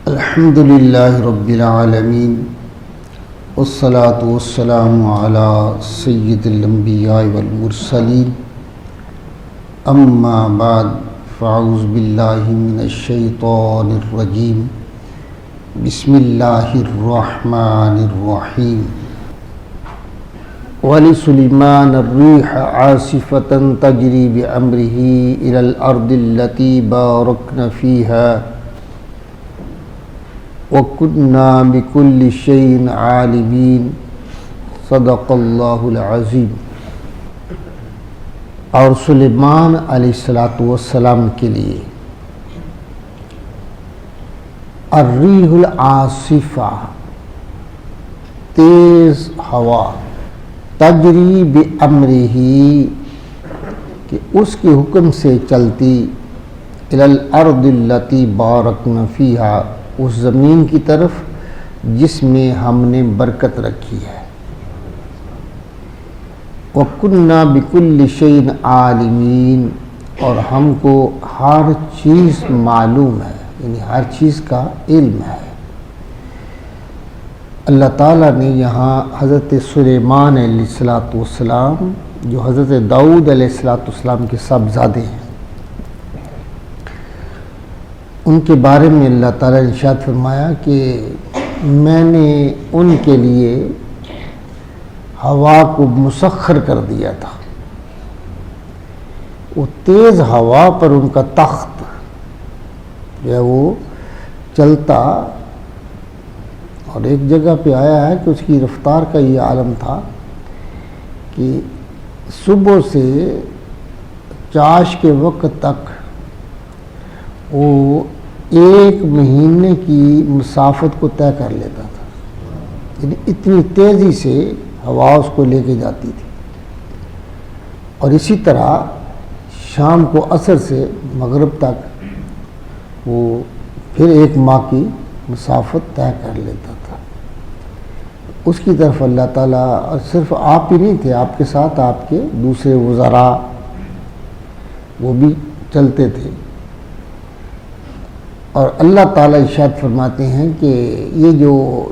الحمد للہ رب العالمین والصلاة والسلام علی سید الانبیاء والمرسلین اما بعد فاعوذ باللہ من الشیطان الرجیم بسم اللہ الرحمن الرحیم وَلِسُلَيْمَانَ الرِّيحَ عَاصِفَةً تَجْرِي بِأَمْرِهِ إِلَى الْأَرْضِ الَّتِي بَارَكْنَا فِيهَا وَكُنَّا بِكُلِّ شَيْءٍ عَالِمِينَ صدق اللہ العظیم۔ اور سلیمان علیہ السلام کے لیے الریح العاصفہ، تیز ہوا، تجری بامرہ، کہ اس کے حکم سے چلتی، الی الارض التی بارکنا فیہا، اس زمین کی طرف جس میں ہم نے برکت رکھی ہے، وَكُنَّا بِكُلِّ شَيْءٍ عَالِمِينَ، اور ہم کو ہر چیز معلوم ہے، یعنی ہر چیز کا علم ہے۔ اللہ تعالیٰ نے یہاں حضرت سلیمان علیہ السلام جو حضرت داؤد علیہ السلام کے صاحبزادے ہیں، ان کے بارے میں اللہ تعالیٰ نے ارشاد فرمایا کہ میں نے ان کے لیے ہوا کو مسخر کر دیا تھا۔ وہ تیز ہوا پر ان کا تخت جو ہے وہ چلتا، اور ایک جگہ پہ آیا ہے کہ اس کی رفتار کا یہ عالم تھا کہ صبح سے چاش کے وقت تک وہ ایک مہینے کی مسافت کو طے کر لیتا تھا، یعنی اتنی تیزی سے ہوا اس کو لے کے جاتی تھی۔ اور اسی طرح شام کو عصر سے مغرب تک وہ پھر ایک ماہ کی مسافت طے کر لیتا تھا۔ اس کی طرف اللہ تعالیٰ، اور صرف آپ ہی نہیں تھے، آپ کے ساتھ آپ کے دوسرے وزراء وہ بھی چلتے تھے۔ اور اللہ تعالیٰ ارشاد فرماتے ہیں کہ یہ جو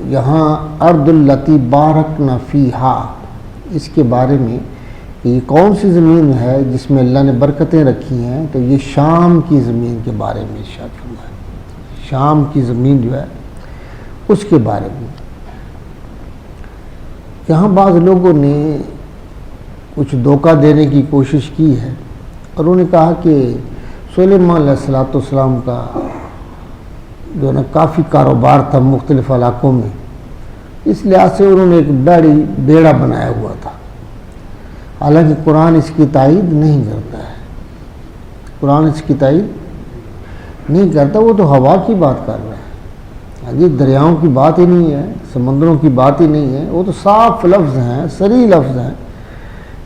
یہاں ارض التی بارکنا فیہا، اس کے بارے میں کہ یہ کون سی زمین ہے جس میں اللہ نے برکتیں رکھی ہیں، تو یہ شام کی زمین کے بارے میں ارشاد فرمایا۔ شام کی زمین جو ہے اس کے بارے میں یہاں بعض لوگوں نے کچھ دھوکہ دینے کی کوشش کی ہے، اور انہوں نے کہا کہ سلیمان علیہ السلام کا جو نا کافی کاروبار تھا مختلف علاقوں میں، اس لحاظ سے انہوں نے ایک بڑی بیڑا بنایا ہوا تھا۔ حالانکہ قرآن اس کی تائید نہیں کرتا ہے، قرآن اس کی تائید نہیں کرتا، وہ تو ہوا کی بات کر رہا ہے۔ یہ دریاؤں کی بات ہی نہیں ہے، سمندروں کی بات ہی نہیں ہے، وہ تو صاف لفظ ہیں، صریح لفظ ہیں،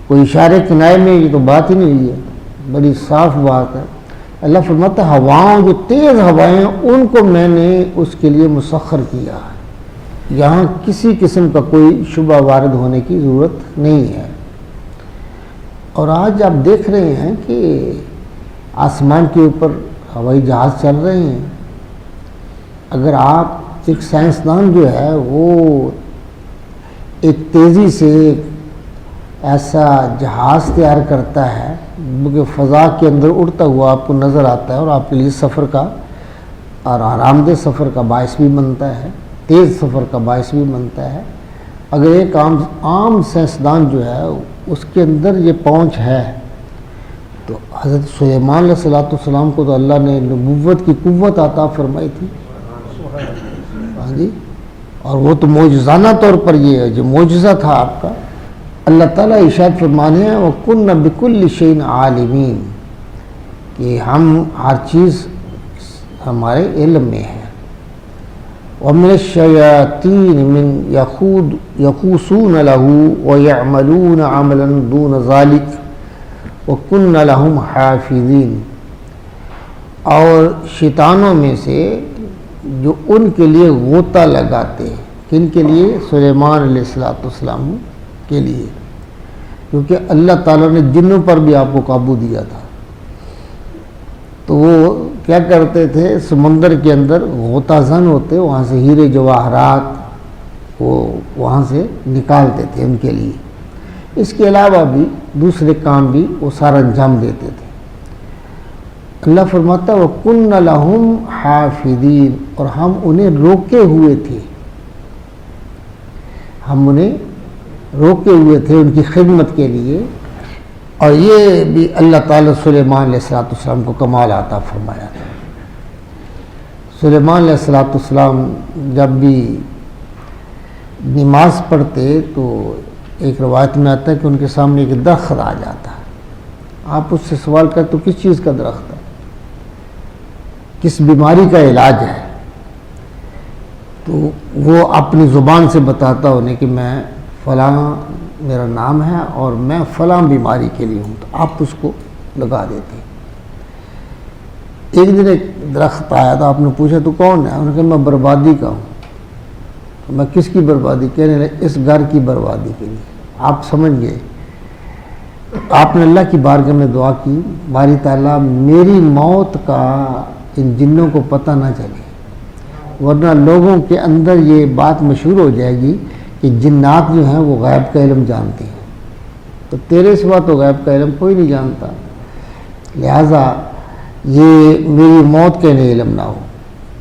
کوئی اشارے کنائے میں یہ تو بات ہی نہیں ہے، بڑی صاف بات ہے۔ اللہ فرماتا ہے ہواؤں، جو تیز ہوائیں ہیں ان کو میں نے اس کے لیے مسخر کیا ہے، یہاں کسی قسم کا کوئی شبہ وارد ہونے کی ضرورت نہیں ہے۔ اور آج آپ دیکھ رہے ہیں کہ آسمان کے اوپر ہوائی جہاز چل رہے ہیں۔ اگر آپ ایک سائنسدان جو ہے وہ ایک تیزی سے ایسا جہاز تیار کرتا ہے کہ فضا کے اندر اڑتا ہوا آپ کو نظر آتا ہے، اور آپ کے لیے سفر کا اور آرام دہ سفر کا باعث بھی بنتا ہے، تیز سفر کا باعث بھی بنتا ہے، اگر ایک عام سائنسدان جو ہے اس کے اندر یہ پہنچ ہے، تو حضرت سلیمان علیہ السلام کو تو اللہ نے نبوت کی قوت عطا فرمائی تھی، ہاں جی، اور وہ تو معجزانہ طور پر یہ جو معجزہ تھا آپ کا۔ اللہ تعالیٰ ارشاد فرمانے ہیں وَكُنَّا بِكُلِّ شَيْءٍ عَالِمِينَ، کہ ہم ہر چیز ہمارے علم میں ہے۔ وَمِنَ الشَّيَاطِينِ مِنْ يَخُوصُونَ لَهُ وَيَعْمَلُونَ عَمَلًا دُونَ ذَلِكَ وَكُنَّا لَهُمْ حَافِظِينَ، اور شیطانوں میں سے جو ان کے لیے غوطہ لگاتے ہیں، کن کے لیے؟ سلیمان علیہ السلام کے لیے، کیونکہ اللہ تعالیٰ نے جنوں پر بھی آپ کو قابو دیا تھا، تو وہ کیا کرتے تھے، سمندر کے اندر غوطہ زن ہوتے، وہاں سے ہیرے جواہرات وہ وہاں سے نکالتے تھے ان کے لیے. اس کے علاوہ بھی دوسرے کام بھی وہ سارا انجام دیتے تھے. اللہ فرماتا وَكُنَّ لَهُمْ حَافِظِينَ، اور ہم انہیں روکے ہوئے تھے، ہم انہیں روکے ہوئے تھے ان کی خدمت کے لیے. اور یہ بھی اللہ تعالیٰ سلیمان علیہ السلام کو کمال عطا فرمایا تھا. سلیمان علیہ السلام جب بھی نماز پڑھتے تو ایک روایت میں آتا ہے کہ ان کے سامنے ایک درخت آ جاتا ہے. آپ اس سے سوال کرتے تو کس چیز کا درخت ہے، کس بیماری کا علاج ہے، تو وہ اپنی زبان سے بتاتا انہیں کہ میں فلاں میرا نام ہے اور میں فلاں بیماری کے لیے ہوں، تو آپ اس کو لگا دیتے. ایک دن ایک درخت آیا تھا، آپ نے پوچھا تو کون ہے، انہوں نے کہا میں بربادی کا ہوں. میں کس کی بربادی، کہنے لگے اس گھر کی بربادی کے لیے. آپ سمجھ گئے، آپ نے اللہ کی بارگاہ میں دعا کی، باری تعالیٰ میری موت کا ان جنوں کو پتہ نہ چلے، ورنہ لوگوں کے اندر یہ بات مشہور ہو جائے گی کہ جنات جو ہیں وہ غیب کا علم جانتے ہیں، تو تیرے سوا تو غیب کا علم کوئی نہیں جانتا، لہٰذا یہ میری موت کے لیے علم نہ ہو.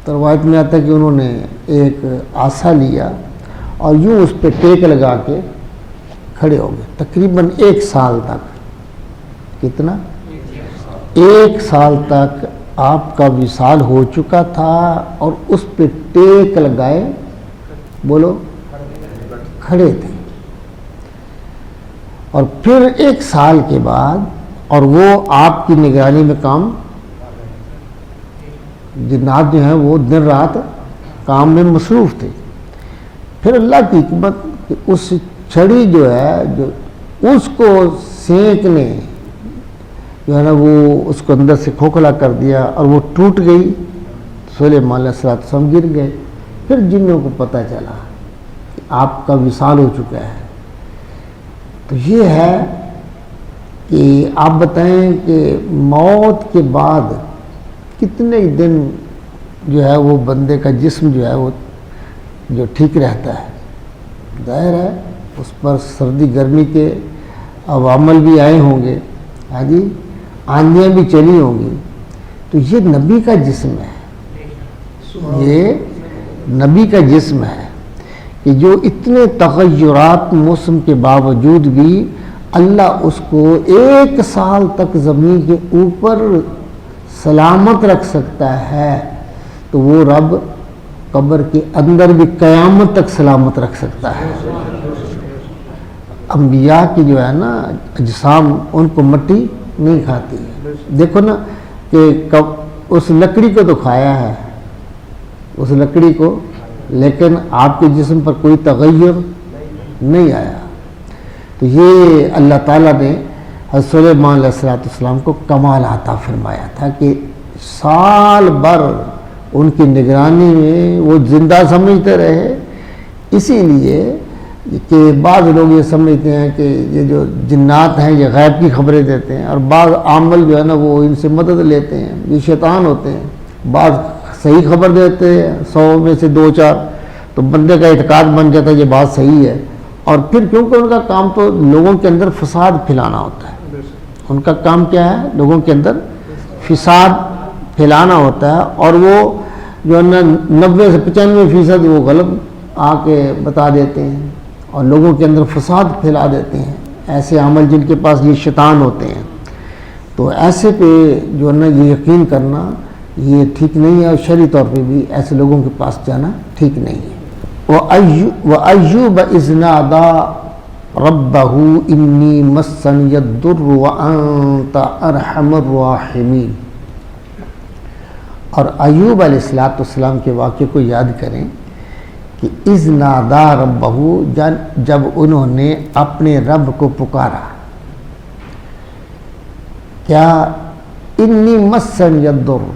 تو روایت میں آتا ہے کہ انہوں نے ایک آسا لیا اور یوں اس پہ ٹیک لگا کے کھڑے ہو گئے. تقریباً 1 سال تک، کتنا، 1 سال تک آپ کا وصال ہو چکا تھا اور اس پہ ٹیک لگائے بولو کھڑے تھے. اور پھر 1 سال کے بعد، اور وہ آپ کی نگرانی میں کام، جنات جو ہیں وہ دن رات کام میں مصروف تھے. پھر اللہ کی حکمت کہ اس چھڑی جو ہے جو اس کو سینکنے جو ہے نا وہ اس کو اندر سے کھوکھلا کر دیا اور وہ ٹوٹ گئی. سلیمان علیہ السلام گر گئے. پھر جنوں کو پتہ چلا کہ آپ کا وصال ہو چکا ہے. تو یہ ہے کہ آپ بتائیں کہ موت کے بعد کتنے دن جو ہے وہ بندے کا جسم جو ہے وہ جو ٹھیک رہتا ہے. ظاہر ہے اس پر سردی گرمی کے عوامل بھی آئے ہوں گے، ہاں جی، آندھیاں بھی چلی ہوں گی. تو یہ نبی کا جسم ہے، یہ نبی کا جسم ہے کہ جو اتنے تغیرات موسم کے باوجود بھی اللہ اس کو 1 سال تک زمین کے اوپر سلامت رکھ سکتا ہے. تو وہ رب قبر کے اندر بھی قیامت تک سلامت رکھ سکتا ہے. انبیاء کی جو ہے نا اجسام ان کو مٹی نہیں کھاتی ہے. دیکھو نا کہ اس لکڑی کو تو کھایا ہے، اس لکڑی کو، لیکن آپ کے جسم پر کوئی تغیر نہیں آیا. تو یہ اللہ تعالیٰ نے حضرت سلیمان علیہ السلام کو کمال عطا فرمایا تھا کہ سال بھر ان کی نگرانی میں وہ زندہ سمجھتے رہے. اسی لیے کہ بعض لوگ یہ سمجھتے ہیں کہ یہ جو جنات ہیں یہ غیب کی خبریں دیتے ہیں، اور بعض عامل جو ہے نا وہ ان سے مدد لیتے ہیں، یہ شیطان ہوتے ہیں. بعض صحیح خبر دیتے ہیں، 100 میں سے 2-4، تو بندے کا اعتقاد بن جاتا ہے یہ بات صحیح ہے. اور پھر کیونکہ ان کا کام تو لوگوں کے اندر فساد پھیلانا ہوتا ہے، ان کا کام کیا ہے، لوگوں کے اندر فساد پھیلانا ہوتا ہے. اور وہ جو ہے نا 90 سے 95% وہ غلط آ کے بتا دیتے ہیں اور لوگوں کے اندر فساد پھیلا دیتے ہیں. ایسے عمل جن کے پاس یہ شیطان ہوتے ہیں، تو ایسے پہ جو ہے نا یہ یقین کرنا یہ ٹھیک نہیں ہے، اور شرعی طور پہ بھی ایسے لوگوں کے پاس جانا ٹھیک نہیں ہے. وَأَيُّوبَ إِذْ نَادَىٰ رَبَّهُ إِنِّي مَسَّنِيَ الضُّرُّ وَأَنتَ أَرْحَمُ الرَّاحِمِينَ. اور ایوب علیہ السلام کے واقعے کو یاد کریں کہ اذ نادا ربہ، جب انہوں نے اپنے رب کو پکارا. کیا؟ انی مسنی الضر،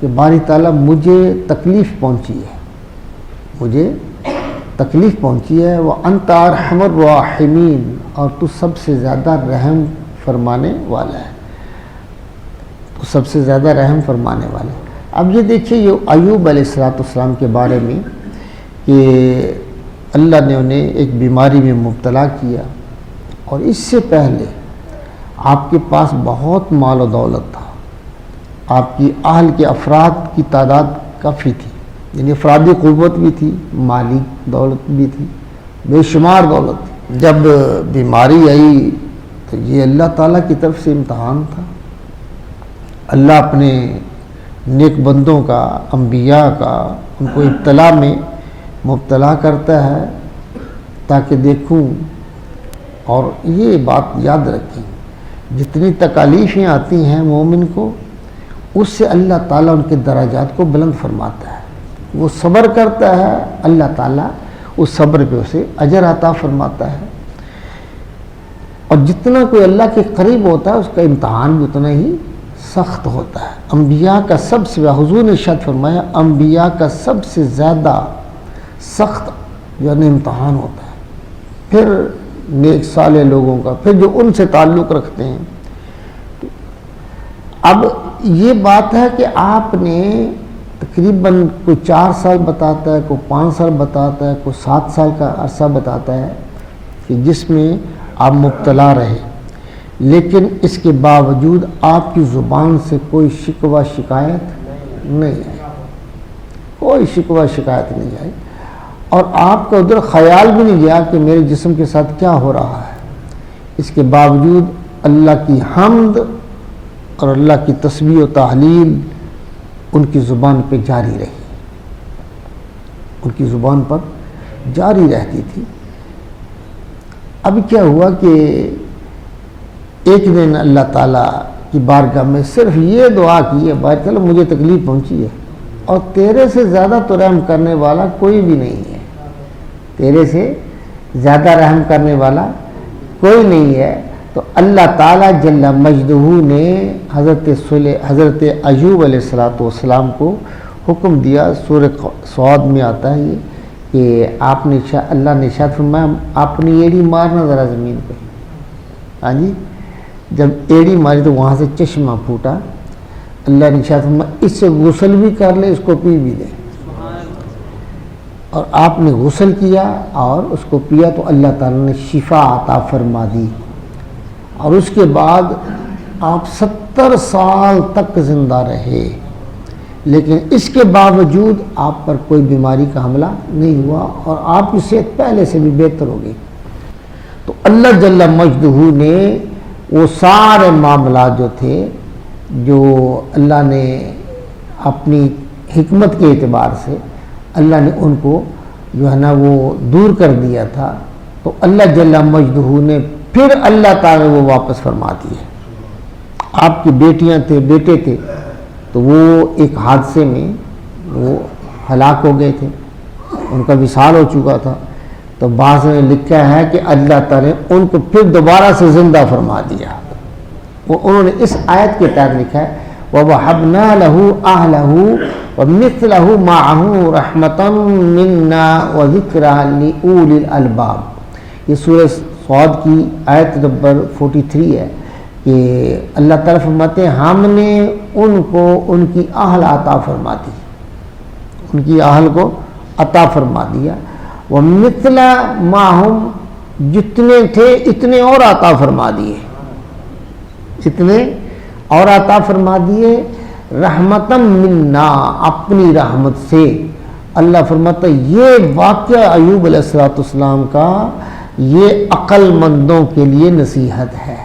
کہ باری تعالیٰ مجھے تکلیف پہنچی ہے، مجھے تکلیف پہنچی ہے. وَأَنْتَ أَرْحَمُ الرَّاحِمِينَ، اور تو سب سے زیادہ رحم فرمانے والا ہے. تو سب سے زیادہ رحم فرمانے والے. اب یہ دیکھیے یہ ایوب علیہ السلام کے بارے میں کہ اللہ نے انہیں ایک بیماری میں مبتلا کیا، اور اس سے پہلے آپ کے پاس بہت مال و دولت تھا، آپ کی اہل کے افراد کی تعداد کافی تھی، یعنی افرادی قوت بھی تھی، مالی دولت بھی تھی، بے شمار دولت تھی. جب بیماری آئی تو یہ اللہ تعالیٰ کی طرف سے امتحان تھا. اللہ اپنے نیک بندوں کا، انبیاء کا، ان کو ابتلا میں مبتلا کرتا ہے تاکہ دیکھوں. اور یہ بات یاد رکھیں، جتنی تکالیفیں آتی ہیں مومن کو، اس سے اللہ تعالیٰ ان کے درجات کو بلند فرماتا ہے. وہ صبر کرتا ہے، اللہ تعالیٰ اس صبر پہ اسے اجر عطا فرماتا ہے. اور جتنا کوئی اللہ کے قریب ہوتا ہے اس کا امتحان بھی اتنا ہی سخت ہوتا ہے. انبیاء کا سب سے، حضور نے ارشاد فرمایا، انبیاء کا سب سے زیادہ سخت جو ہے امتحان ہوتا ہے، پھر نیک صالح لوگوں کا، پھر جو ان سے تعلق رکھتے ہیں. اب یہ بات ہے کہ آپ نے تقریباً کوئی 4 سال بتاتا ہے، کوئی 5 سال بتاتا ہے، کوئی 7 سال کا عرصہ بتاتا ہے کہ جس میں آپ مبتلا رہے، لیکن اس کے باوجود آپ کی زبان سے کوئی شکوہ شکایت نہیں آئی، کوئی شکوہ شکایت نہیں آئی، اور آپ کا ادھر خیال بھی نہیں گیا کہ میرے جسم کے ساتھ کیا ہو رہا ہے. اس کے باوجود اللہ کی حمد اور اللہ کی تسبیح و تحلیل ان کی زبان پہ جاری رہی، ان کی زبان پر جاری رہتی تھی. اب کیا ہوا کہ ایک دن اللہ تعالیٰ کی بارگاہ میں صرف یہ دعا کی ہے، بھائی چلو مجھے تکلیف پہنچی ہے اور تیرے سے زیادہ تو رحم کرنے والا کوئی بھی نہیں ہے، تیرے سے زیادہ رحم کرنے والا کوئی نہیں ہے. تو اللہ تعالیٰ جل مجدہ نے حضرت ایوب علیہ السلام کو حکم دیا. سورہ صاد میں آتا ہے یہ کہ آپ نے اللہ نے ارشاد فرمایا اپنی ایڑی مارنا ذرا زمین پہ. ہاں جی، جب ایڑی ماری تو وہاں سے چشمہ پھوٹا. اللہ نے ارشاد فرمایا اس سے غسل بھی کر لے، اس کو پی بھی دے. اور آپ نے غسل کیا اور اس کو پیا تو اللہ تعالیٰ نے شفا عطا فرما دی. اور اس کے بعد آپ 70 سال تک زندہ رہے، لیکن اس کے باوجود آپ پر کوئی بیماری کا حملہ نہیں ہوا اور آپ کی صحت پہلے سے بھی بہتر ہو گئی. تو اللہ جل مجدہ نے وہ سارے معاملات جو تھے، جو اللہ نے اپنی حکمت کے اعتبار سے اللہ نے ان کو جو ہے نا وہ دور کر دیا تھا، تو اللہ جل مجدہ نے پھر اللہ تعالیٰ نے وہ واپس فرما دیے. آپ کی بیٹیاں تھے، بیٹے تھے، تو وہ ایک حادثے میں وہ ہلاک ہو گئے تھے، ان کا وصال ہو چکا تھا. تو بعض نے لکھا ہے کہ اللہ تعالیٰ نے ان کو پھر دوبارہ سے زندہ فرما دیا. انہوں نے اس آیت کے تحت لکھا ہے وَوَهَبْنَا لَهُ أَهْلَهُ وَمِثْلَهُ مَعَهُ رَحْمَةً مِنَّا وَذِكْرًا لِأُولِي الْأَلْبَابِ. یہ سورہ صاد کی آیت نمبر 43 ہے کہ اللہ تعالیٰ فرماتے ہیں ہم نے ان کو ان کی اہل عطا فرما دی، ان کی اہل کو عطا فرما دیا. وَمِثْلَ مَعَهُمْ جتنے تھے اتنے اور عطا فرما دیے، اتنے اور عطا فرما دیے. رحمتم منا اپنی رحمت سے. اللہ فرماتا ہے یہ واقعہ ایوب علیہ السلام کا یہ عقل مندوں کے لیے نصیحت ہے،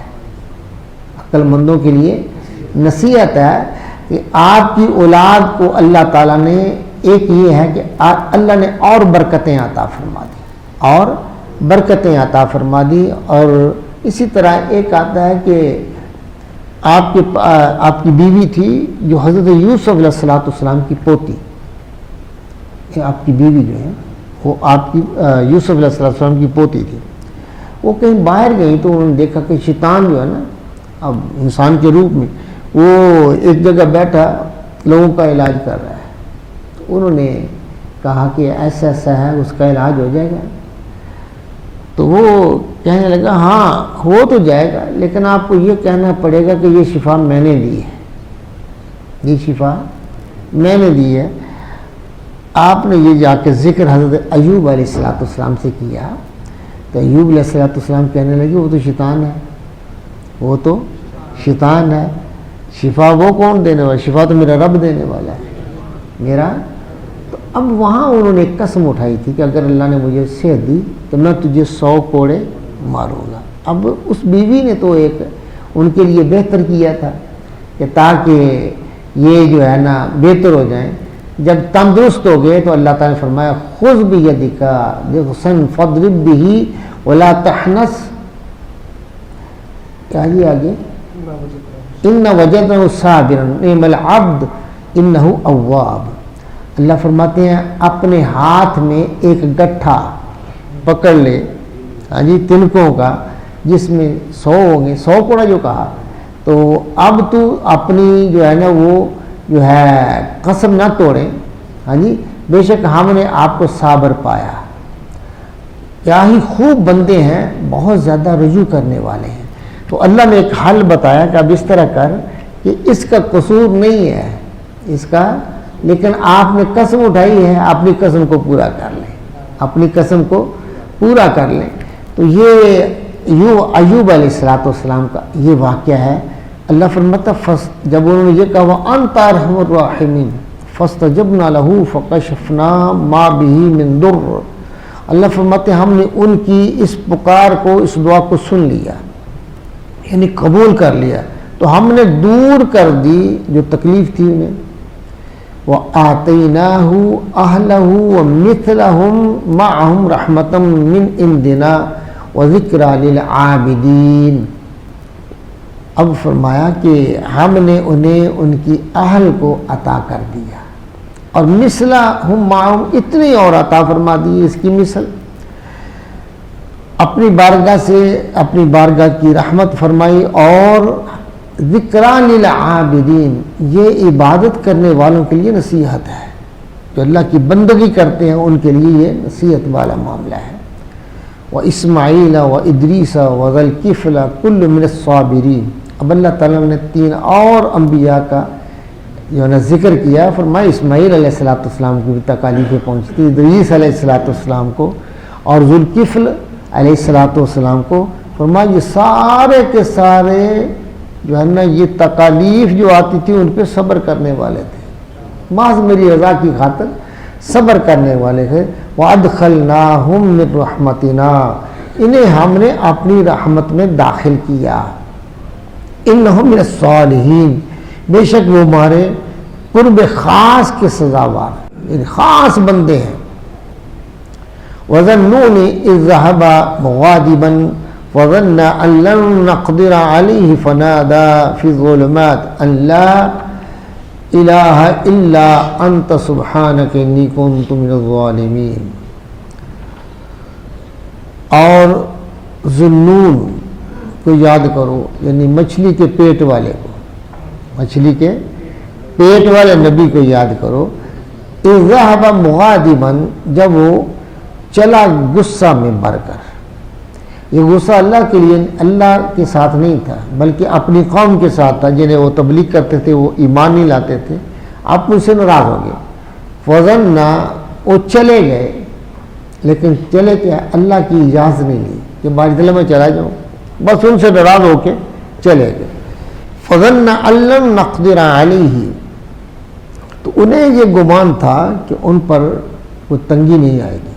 عقل مندوں کے لیے نصیحت ہے کہ آپ کی اولاد کو اللہ تعالیٰ نے ایک یہ ہے کہ اللہ نے اور برکتیں عطا فرما دی، اور برکتیں عطا فرما دی. اور اسی طرح ایک آتا ہے کہ آپ کی بیوی تھی جو حضرت یوسف علیہ السلام کی پوتی، آپ کی بیوی جو ہے وہ آپ کی یوسف علیہ السلام کی پوتی تھی. وہ کہیں باہر گئی تو انہوں نے دیکھا کہ شیطان جو ہے نا اب انسان کے روپ میں وہ ایک جگہ بیٹھا لوگوں کا علاج کر رہا ہے. تو انہوں نے کہا کہ ایسا ایسا ہے، اس کا علاج ہو جائے گا. تو وہ کہنے لگا ہاں ہو تو جائے گا، لیکن آپ کو یہ کہنا پڑے گا کہ یہ شفا میں نے دی ہے. یہ شفا میں نے دی ہے. آپ نے یہ جا کے ذکر حضرت ایوب علیہ السلام سے کیا تو ایوب علیہ السلام کہنے لگے وہ تو شیطان ہے، وہ تو شیطان ہے، شفا وہ کون دینے والا؟ شفا تو میرا رب دینے والا ہے میرا. تو اب وہاں انہوں نے ایک قسم اٹھائی تھی کہ اگر اللہ نے مجھے صحت دی تو میں تجھے 100 کوڑے ماروں گا. اب اس بیوی نے تو ایک ان کے لیے بہتر کیا تھا کہ تاکہ یہ جو ہے نا بہتر ہو جائیں. جب تندرست ہو گئے تو اللہ تعالیٰ نے فرمایا خذ بیدک ضغثا فاضرب به ولا تحنث. کیا جی آگے؟ ان وجدناه صابرا نعم العبد انه اواب. اللہ فرماتے ہیں اپنے ہاتھ میں ایک گٹھا پکڑ لے، ہاں جی، تنکوں کا، جس میں 100 ہوں گے، 100 کوڑا جو کہا. تو اب تو اپنی جو ہے نا وہ جو ہے قسم نہ توڑیں، ہاں جی، بے شک ہم نے آپ کو صابر پایا. کیا ہی خوب بندے ہیں، بہت زیادہ رجوع کرنے والے ہیں. تو اللہ نے ایک حل بتایا کہ اب اس طرح کر کہ اس کا قصور نہیں ہے اس کا، لیکن آپ نے قسم اٹھائی ہے، اپنی قسم کو پورا کر لیں، اپنی قسم کو پورا کر لیں. تو یہ ایوب علیہ السلام کا یہ واقعہ ہے. اللہ فرماتا جب انہوں نے یہ کہا وَأَنْتَ أَرْحَمُ الرَّاحِمِينَ فَاسْتَجَبْنَا لَهُ فَكَشَفْنَا مَا بِهِ مِنْ ضُرٍّ. اللہ فرماتے ہم نے ان کی اس پکار کو، اس دعا کو سن لیا، یعنی قبول کر لیا، تو ہم نے دور کر دی جو تکلیف تھی انہیں. وَآتَيْنَاهُ أَهْلَهُ وَمِثْلَهُمْ مَعَهُمْ رَحْمَةً مِّنْ عِنْدِنَا وَذِكْرَى لِلْعَابِدِينَ. اب فرمایا کہ ہم نے انہیں ان کی اہل کو عطا کر دیا، اور مثلہم معہم اتنی اور عطا فرما دی اس کی مثل. اپنی بارگاہ سے اپنی بارگاہ کی رحمت فرمائی. اور ذکرى للعابدین، یہ عبادت کرنے والوں کے لیے نصیحت ہے، جو اللہ کی بندگی کرتے ہیں ان کے لیے یہ نصیحت والا معاملہ ہے. وَإِسْمَعِيلَ وَإِدْرِيسَ وَذَا الْكِفْلِ كُلٌّ مِّنَ الصَّابِرِينَ. اب اللہ تعالیٰ نے 3 اور انبیاء کا جو ہے نا ذکر کیا. فرمایا اسماعیل علیہ السلام کی بھی تکالیفیں پہنچی تھی، ادریس علیہ السلام کو، اور ذوالکفل علیہ السلام کو. فرمایا یہ سارے کے سارے جو ہے نا یہ تکالیف جو آتی تھی ان پہ صبر کرنے والے تھے، محض میری رضا کی خاطر صبر کرنے والے تھے. وَأَدْخَلْنَاهُمْ مِنْ رَحْمَتِنَا، انہیں ہم نے اپنی رحمت میں داخل کیا. اِنَّهُمْ مِنَ الصَّالِحِينَ، بے شک وہ ہمارے قرب خاص کے سزاوار، یعنی خاص بندے ہیں. وَظَنُّونِ إِذْ ذَهَبَ مُغَاضِبًا فَظَنَّ أَن لَّن نَّقْدِرَ عَلَيْهِ فَنَادَىٰ فِي الظُّلُمَاتِ أَن لَّا إِلَٰهَ إِلَّا أَنتَ سُبْحَانَكَ إِنِّي كُنتُ مِنَ الظَّالِمِينَ. اور ذُنُّون کو یاد کرو، یعنی مچھلی کے پیٹ والے کو، مچھلی کے پیٹ والے نبی کو یاد کرو. اِذْ ذَهَبَ مُغَاضِبًا، جب وہ چلا غصہ میں بھر کر. یہ غصہ اللہ کے لیے، اللہ کے ساتھ نہیں تھا بلکہ اپنی قوم کے ساتھ تھا جنہیں وہ تبلیغ کرتے تھے، وہ ایمان نہیں لاتے تھے. آپ مجھ سے ناراض ہو گئے. فَظَنَّا، وہ چلے گئے، لیکن چلے کیا؟ اللہ کی اجازت نہیں لی کہ باجدلہ میں چلا جاؤں، بس ان سے ناراض ہو کے چلے گئے. فَظَنَّ أَن لَّن نَّقْدِرَ عَلَيْهِ، تو انہیں یہ گمان تھا کہ ان پر کوئی تنگی نہیں آئے گی.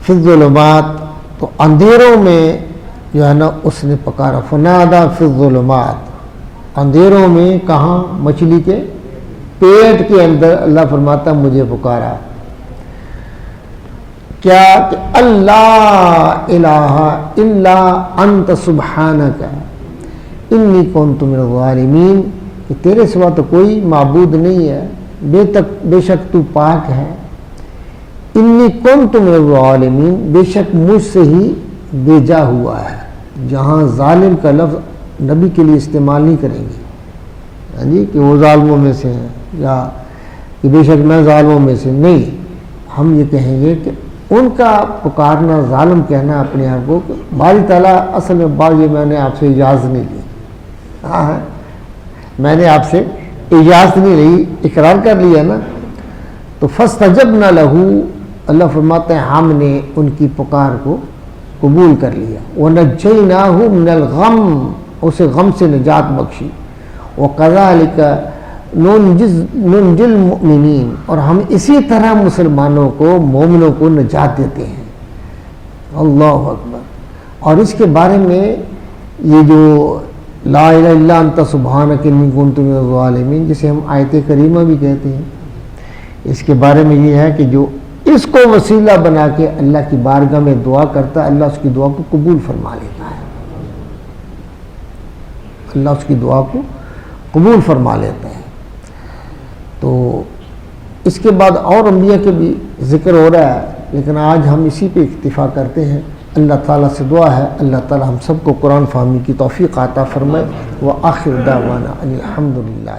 فی الظلمات، تو اندھیروں میں جو ہے نا اس نے پکارا. فنادا فی الظلمات، اندھیروں میں کہاں؟ مچھلی کے پیٹ کے اندر. اللہ فرماتا مجھے پکارا. کیا کہ اللہ الہ الا انت سبحانک انی کنت من الظالمین، کہ تیرے سوا تو کوئی معبود نہیں ہے، بے شک تو پاک ہے. انی کنت من الظالمین، بے شک مجھ سے ہی بھیجا ہوا ہے. جہاں ظالم کا لفظ نبی کے لیے استعمال نہیں کریں گے، ہاں جی، کہ وہ ظالموں میں سے ہیں یا کہ بے شک میں ظالموں میں سے نہیں. ہم یہ کہیں گے کہ ان کا پکارنا، ظالم کہنا اپنے آپ کو، باری تعالیٰ اصل میں بات یہ میں نے آپ سے اجازت نہیں لی. ہاں، میں نے آپ سے اجازت نہیں لی، اقرار کر لیا نا. تو فاستجبنا لہ، اللہ فرماتے ہیں ہم نے ان کی پکار کو قبول کر لیا. وَنَجَّيْنَاهُ مِنَ الْغَمِّ، اسے غم سے نجات بخشی. وَكَذَلِكَ نُنْجِي الْمُؤْمِنِينَ، اور ہم اسی طرح مسلمانوں کو، مومنوں کو نجات دیتے ہیں. اللہ اکبر. اور اس کے بارے میں یہ جو لا الہ الا انت سبحانک انی کنت من الظالمین، جسے ہم آیت کریمہ بھی کہتے ہیں، اس کے بارے میں یہ ہے کہ جو اس کو وسیلہ بنا کے اللہ کی بارگاہ میں دعا کرتا ہے، اللہ اس کی دعا کو قبول فرما لیتا ہے. اللہ اس کی دعا کو قبول فرما لیتا ہے. تو اس کے بعد اور انبیاء کے بھی ذکر ہو رہا ہے، لیکن آج ہم اسی پہ اکتفا کرتے ہیں. اللہ تعالیٰ سے دعا ہے اللہ تعالیٰ ہم سب کو قرآن فہمی کی توفیق عطا فرمائے. وآخر دعوانا ان الحمد للہ.